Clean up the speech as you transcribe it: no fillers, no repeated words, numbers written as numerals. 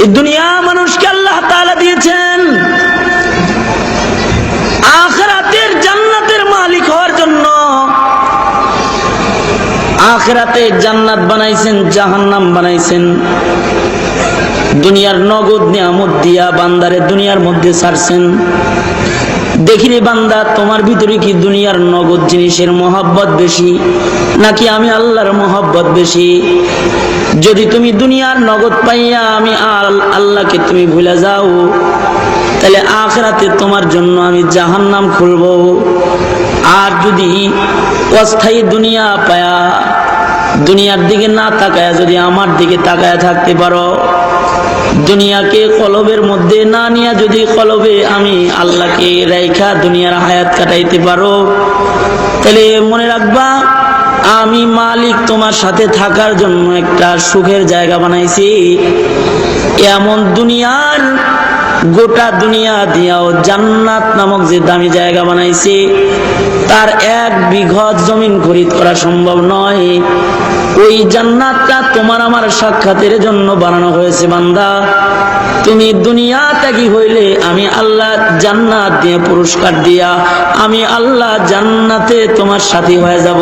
এই দুনিয়া মানুষকে আল্লাহ তাআলা দিয়েছেন আখিরাতের জান্নাতের মালিক হওয়ার জন্য। আখিরাতে জান্নাত বানাইছেন, জাহান্নাম বানাইছেন। দুনিয়ার নগদ নিয়ামত দিয়া বান্দারে দুনিয়ার মধ্যে ছাড়ছেন। দেখিরে বান্দা, তোমার ভিতরে কি দুনিয়ার নগদ জিনিসের মহব্বত বেশি নাকি আমি আল্লাহর মহব্বত বেশি? যদি তুমি দুনিয়ার নগদ পাইয়া আমি আল্লাহকে তুমি ভুলে যাও, তাহলে আখিরাতে তোমার জন্য আমি জাহান্নাম খুলব। আর যদি অস্থায়ী দুনিয়া পায়া দুনিয়ার দিকে না তাকায়া যদি আমার দিকে তাকায়া থাকতে পারো, দুনিয়াকে কলবের মধ্যে না নিয়ে যদি কলবে আমি আল্লাহকে রাইখা দুনিয়ার হায়াত কাটাইতে পারো, তাহলে মনে রাখবা আমি মালিক তোমার সাথে থাকার জন্য একটা সুখের জায়গা বানাইছি। এমন দুনিয়ার গোটা দুনিয়া দিয়াও জান্নাত নামক যে দামি জায়গা বানাইছি, তার 1 বিঘত জমিন খরিদ করা সম্ভব নয়। ওই জান্নাতটা তোমার আমার সাক্ষাতের জন্য বানানো হয়েছে। বান্দা, তুমি দুনিয়া ত্যাগী হইলে আমি আল্লাহ জান্নাত দিয়ে পুরস্কার দিয়া আমি আল্লাহ জান্নাতে তোমার সাথী হয়ে যাব।